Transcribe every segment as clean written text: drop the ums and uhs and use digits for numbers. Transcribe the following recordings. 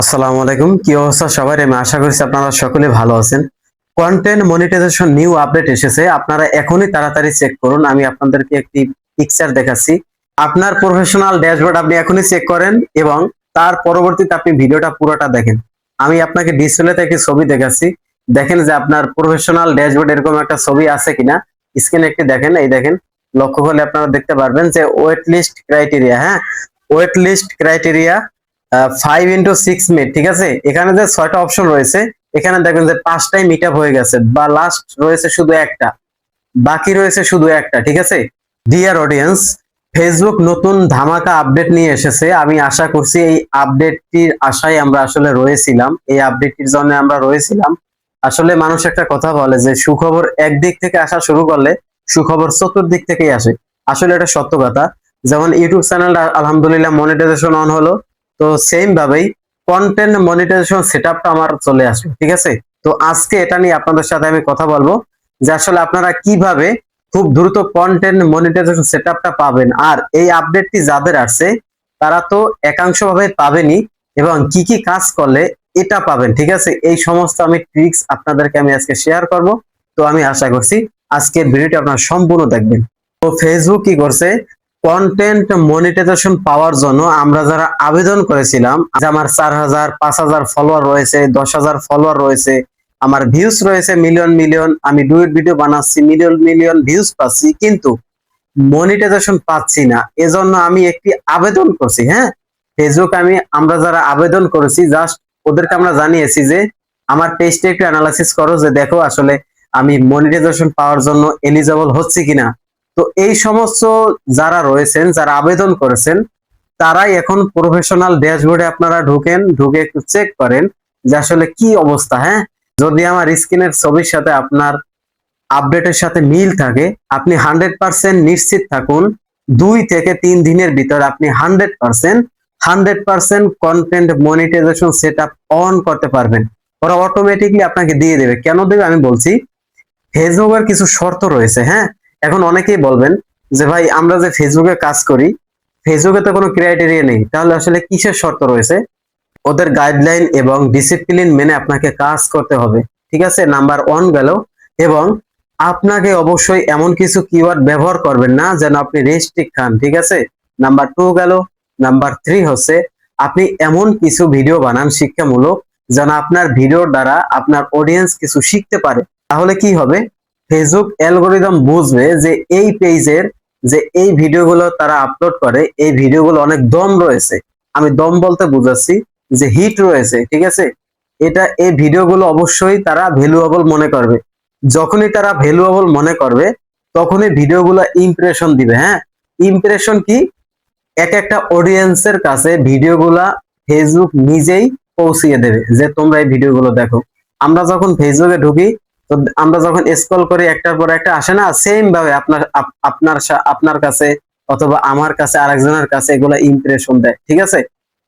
আসসালামু আলাইকুম, কি অবস্থা সবার? আমি আশা করছি আপনারা সকলে ভালো আছেন। কন্টেন্ট মনিটাইজেশন নিউ আপডেট এসেছে, আপনারা এখনই তাড়াতাড়ি চেক করুন। আমি আপনাদেরকে একটি পিকচার দেখাচ্ছি। আপনার প্রফেশনাল ড্যাশবোর্ড আপনি এখনই চেক করেন এবং তার পরবর্তীতে আপনি ভিডিওটা পুরোটা দেখেন। আমি আপনাকে ডিসপ্লেতে একটি ছবি দেখাচ্ছি, দেখেন যে আপনার প্রফেশনাল ড্যাশবোর্ড এরকম একটা ছবি আছে কিনা। স্ক্রিনে একটি দেখেন, এই দেখেন, লক্ষ্য করলে আপনারা দেখতে পারবেন যে ওয়েট লিস্ট ক্রাইটেরিয়া, হ্যাঁ, wait list criteria 5x6 minute, ঠিক আছে। এখানে যে 6টা অপশন রয়েছে, এখানে দেখবেন যে 5টাই মিট আপ হয়ে গেছে বা লাস্ট রয়েছে শুধু একটা, বাকি রয়েছে শুধু একটা, ঠিক আছে। ডিয়ার অডিয়েন্স, ফেসবুক নতুন ধামাকা আপডেট নিয়ে এসেছে। আমি আশা করছি এই আপডেটটির আশায় আমরা আসলে রয়েছিলাম, এই আপডেটটির জন্য আমরা রয়েছিলাম। আসলে মানুষ একটা কথা বলে যে সুখবর একদিক থেকে আসা শুরু করলে সুখবর চতুর্দিক থেকেই আসে। আসলে এটা সত্য কথা। যেমন ইউটিউব চ্যানেলটা আলহামদুলিল্লাহ মনিটাইজেশন অন হলো, তো সেম ভাবেই কন্টেন্ট মনিটাইজেশন সেটআপটা আমার চলে আসবে, ঠিক আছে। তো আজকে এটা নিয়ে আপনাদের সাথে আমি কথা বলবো যে আসলে আপনারা কিভাবে খুব দ্রুত কন্টেন্ট মনিটাইজেশন সেটআপটা পাবেন। আর এই আপডেটটি যাদের আসছে তারা তো একাংশ ভাবে পাবেনই, এবং কি কি কাজ করলে এটা পাবেন, ঠিক আছে। এই সমস্ত আমি ট্রিক্স আপনাদেরকে আমি আজকে শেয়ার করব। তো আমি আশা করছি আজকের ভিডিওটি আপনারা সম্পূর্ণ দেখবেন। তো ফেসবুক কি করছে, কন্টেন্ট মনিটাইজেশন পাওয়ার জন্য আমরা যারা আবেদন করেছিলাম, যে আমার 4000 5000 ফলোয়ার রয়েছে, 10,000 ফলোয়ার রয়েছে, আমার ভিউজ রয়েছে মিলিয়ন মিলিয়ন, আমি ডুয়েট ভিডিও বানাচ্ছি, মিলিয়ন মিলিয়ন ভিউজ পাচ্ছি, কিন্তু মনিটাইজেশন পাচ্ছি না। এজন্য আমি একটি আবেদন করছি, হ্যাঁ। ফেসবুক আমরা যারা আবেদন করেছি, জাস্ট ওদেরকে আমরা জানিয়েছি যে আমার পেজটা একটু অ্যানালাইসিস করো, যে দেখো আসলে আমি মনিটাইজেশন পাওয়ার জন্য এলিজিবল হচ্ছে কিনা। তো এই সমস্ত যারা রয়েছেন, যারা আবেদন করেছেন, তারাই এখন প্রফেশনাল ড্যাশবোর্ডে আপনারা ঢুকেন, ঢুকে একটু চেক করেন যে আসলে কি অবস্থা, হ্যাঁ। যদি আমার স্ক্রিনের ছবির সাথে আপনার আপডেটের সাথে মিল থাকে, আপনি 100% নিশ্চিত থাকুন 2 থেকে 3 দিনের ভিতর আপনি 100% কন্টেন্ট মনিটাইজেশন সেটআপ অন করতে পারবেন। ওরা অটোমেটিকলি আপনাকে দিয়ে দেবে। কেন দেবে আমি বলছি। ফেসবুকের কিছু শর্ত রয়েছে, হ্যাঁ। এখন অনেকেই বলবেন যে ভাই আমরা যে ফেসবুকে কাজ করি, ফেসবুকে তো কোনো ক্রাইটেরিয়া নেই, তাহলে আসলে কিসের শর্ত রয়েছে? ওদের গাইডলাইন এবং ডিসিপ্লিন মেনে আপনাকে কাজ করতে হবে, ঠিক আছে। নাম্বার 1 গেল। এবং আপনাকে অবশ্যই এমন কিছু কিওয়ার্ড ব্যবহার করবেন না যেন আপনি রেস্ট্রিক্ট খান, ঠিক আছে। নাম্বার 2 গেল। নাম্বার 3 হচ্ছে আপনি এমন কিছু ভিডিও বানান শিক্ষামূলক, যেন আপনার ভিডিওর দ্বারা আপনার অডিয়েন্স কিছু শিখতে পারে। তাহলে কি হবে, ফেসবুক অ্যালগোরিদম বুঝবে যে এই পেজের যে এই ভিডিওগুলো তারা আপলোড করে, এই ভিডিওগুলো অনেক দম রয়েছে। আমি দম বলতে বুঝাচ্ছি যে হিট রয়েছে, ঠিক আছে। এই ভিডিওগুলো অবশ্যই তারা ভ্যালুয়েবল মনে করবে। যখনই তারা ভ্যালুয়েবল মনে করবে, তখনই ভিডিওগুলো ইমপ্রেশন দিবে, হ্যাঁ। ইমপ্রেশন কি, এক একটা অডিয়েন্সের কাছে ভিডিওগুলা ফেসবুক নিজেই পৌঁছিয়ে দেবে যে তোমরা এই ভিডিওগুলো দেখো। আমরা যখন ফেসবুকে ঢুকি, তো আমরা যখন স্ক্রল করি, একটার পর একটা আসে না, সেম ভাবে আপনার কাছে অথবা আমার কাছে আরেকজনের কাছে এগুলা ইমপ্রেশন দেয়, ঠিক আছে।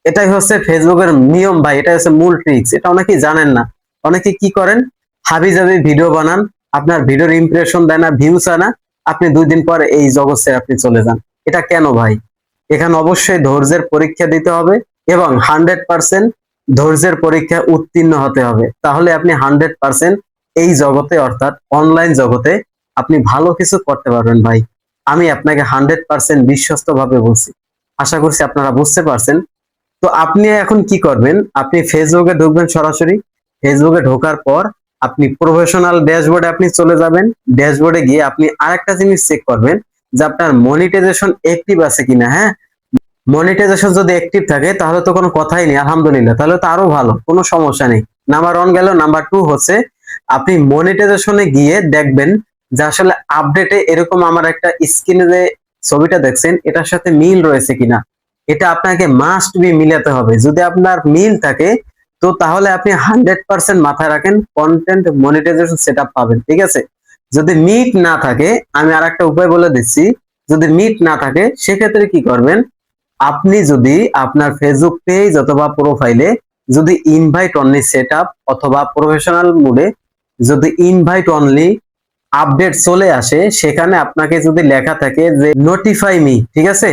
এটাই হচ্ছে ফেসবুকের নিয়ম ভাই, এটা হচ্ছে মূল ট্রিক্স। এটা অনেকেই জানেন না। অনেকে কি করেন, হাবিজাবি ভিডিও বানান, আপনার ভিডিওর ইমপ্রেশন দেয় না, ভিউস আনা, আপনি 2 দিন পর এই জগৎ ছেড়ে আপনি চলে যান। এটা কেন ভাই? এখানে অবশ্যই ধৈর্যের পরীক্ষা দিতে হবে এবং 100% ধৈর্যের পরীক্ষা উত্তীর্ণ হতে হবে। তাহলে আপনি 100% এই জগতে, অর্থাৎ অনলাইন জগতে আপনি ভালো কিছু করতে পারবেন ভাই। আমি আপনাকে 100% বিশ্বস্ত ভাবে বলছি। আশা করছি আপনারা বুঝতে পারছেন। তো আপনি এখন কি করবেন, আপনি ফেসবুকে ঢুকবেন সরাসরি। ফেসবুকে ঢোকার পর আপনি প্রফেশনাল ড্যাশবোর্ডে আপনি চলে যাবেন। ড্যাশবোর্ডে গিয়ে আপনি আরেকটা জিনিস চেক করবেন যে আপনার মনিটাইজেশন অ্যাক্টিভ আছে কিনা, হ্যাঁ। মনিটাইজেশন যদি অ্যাক্টিভ থাকে তাহলে তো কোনো কথাই নেই, আলহামদুলিল্লাহ, তাহলে তো আরো ভালো, কোনো সমস্যা নেই। নাম্বার 1 গেল। নাম্বার 2 হচ্ছে আপনি মনিটাইজেশনে গিয়ে দেখবেন যে আসলে আপডেটে এরকম আমার একটা স্ক্রিনে যে ছবিটা দেখছেন এটার সাথে মিল রয়েছে কিনা। এটা আপনাকে মাস্ট বি মিলাতে হবে। যদি আপনার মিল থাকে, তো তাহলে আপনি 100% মাথায় রাখেন কন্টেন্ট মনিটাইজেশন সেটআপ পাবেন, ঠিক আছে। যদি মিট না থাকে, আমি আরেকটা উপায় বলে দিচ্ছি। যদি মিট না থাকে, সেক্ষেত্রে কি করবেন, আপনি যদি আপনার ফেসবুক পেজ অথবা প্রোফাইলে যদি ইনভাইট অনলি সেটআপ অথবা প্রফেশনাল মোডে যদি ইনভাইট অনলি আপডেট চলে আসে, সেখানে আপনাকে যদি লেখা থাকে যে নোটিফাই মি, ঠিক আছে,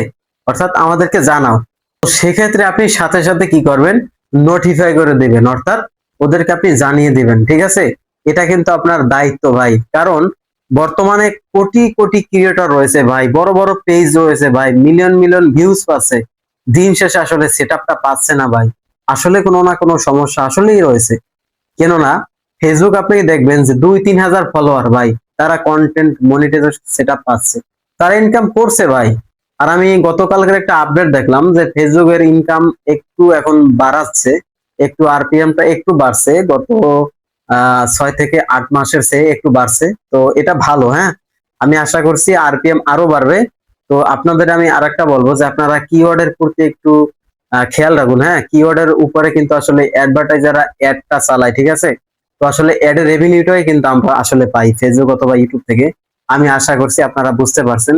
অর্থাৎ আমাদেরকে জানাও, তো সেক্ষেত্রে আপনি সাথে সাথে কি করবেন, নোটিফাই করে দিবেন, অর্থাৎ ওদেরকে আপনি জানিয়ে দিবেন, ঠিক আছে? এটা কিন্তু আপনার দায়িত্ব ভাই, কারণ বর্তমানে কোটি কোটি ক্রিয়েটর রয়েছে ভাই, বড় বড় পেজ রয়েছে ভাই, মিলিয়ন মিলিয়ন ভিউজ পাচ্ছে, দিন শেষে আসলে সেটআপটা পাচ্ছে না ভাই। আসলে কোনো না কোনো সমস্যা আসলেই রয়েছে। কেননা ফেসবুক আপনি দেখবেন যে 2-3 হাজার ফলোয়ার ভাই, তারা কন্টেন্ট মনিটাইজেশন সেটআপ পাচ্ছে, তারা ইনকাম করছে ভাই। আর আমি গতকালকের একটা আপডেট দেখলাম যে ফেসবুকের ইনকাম একটু এখন বাড়াচ্ছে, একটু আরপিএমটা একটু বাড়ছে, গত 6 থেকে 8 মাসের চেয়ে একটু বাড়ছে। তো এটা ভালো, হ্যাঁ, আমি আশা করছি আরপিএম আরো বাড়বে। তো আপনাদের আমি আরেকটা বলবো যে আপনারা কিওয়ার্ডের প্রতি একটু খেয়াল রাখুন, হ্যাঁ, কিওয়ার্ডের উপরে কিন্তু আসলে অ্যাডভার্টাইজাররা অ্যাডটা চালায়, ঠিক আছে? তো আসলে অ্যাডের রেভিনিউটাই কিন্তু আমরা আসলে পাই ফেসবুক অথবা ইউটিউব থেকে। আমি আশা করছি আপনারা বুঝতে পারছেন।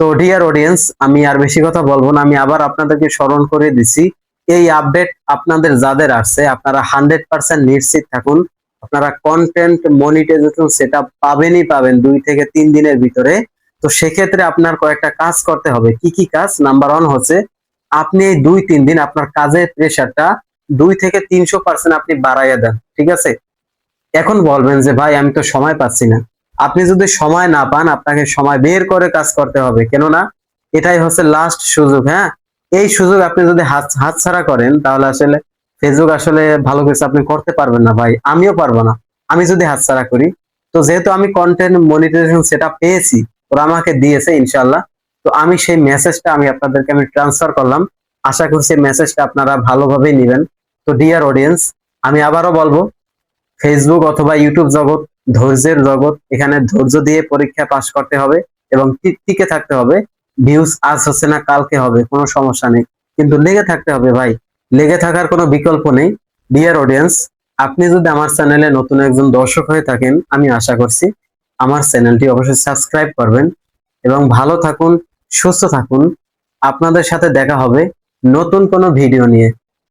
তো ডিয়ার অডিয়েন্স, আমি আর বেশি কথা বলবো না, আমি আবার আপনাদেরকে স্মরণ করে দিছি, এই আপডেট আপনাদের যাদের আসছে আপনারা 100% নিশ্চিত থাকুন, আপনারা কন্টেন্ট মনিটাইজেশন সেটআপ পাবেনই পাবেন 2 থেকে 3 দিনের ভিতরে। তো সেক্ষেত্রে আপনার কয়েকটা কাজ করতে হবে। কি কি কাজ? নাম্বার 1 হচ্ছে আপনি এই 2-3 দিন আপনার কাজের প্রেশারটা 2 থেকে 300% আপনি বাড়াইয়া দেন, ঠিক আছে? এখন বলবেন যে ভাই আমি তো সময় পাচ্ছি না। আপনি যদি সময় না পান, আপনাকে সময় বের করে কাজ করতে হবে, কেননা এটাই হচ্ছে লাস্ট সুযোগ, হ্যাঁ। এই সুযোগ আপনি যদি হাতছাড়া করেন তাহলে আসলে ফেসবুক আসলে ভালো কিছু আপনি করতে পারবেন না ভাই, আমিও পারবো না আমি যদি হাতছাড়া করি। তো যেহেতু আমি কন্টেন্ট মনিটাইজেশন সেটা পেয়েছি, ওরা আমাকে দিয়েছে ইনশাল্লাহ, তো আমি সেই মেসেজটা আমি আপনাদেরকে আমি ট্রান্সফার করলাম। আশা করছি মেসেজটা আপনারা ভালোভাবেই নেবেন। তো ডিয়ার অডিয়েন্স, আমি আবারও বলবো, ফেসবুক অথবা ইউটিউব জগৎ ধৈর্যের জগৎ, এখানে ধৈর্য দিয়ে পরীক্ষা পাস করতে হবে এবং টিকে থাকতে হবে। ভিউজ আজ হচ্ছে না কালকে হবে, কোনো সমস্যা নেই, কিন্তু লেগে থাকতে হবে ভাই, লেগে থাকার কোনো বিকল্প নেই। ডিয়ার অডিয়েন্স, আপনি যদি আমার চ্যানেলে নতুন একজন দর্শক হয়ে থাকেন, আমি আশা করছি আমার চ্যানেলটি অবশ্যই সাবস্ক্রাইব করবেন এবং ভালো থাকুন, সুস্থ থাকুন। আপনাদের সাথে দেখা হবে নতুন কোনো ভিডিও নিয়ে।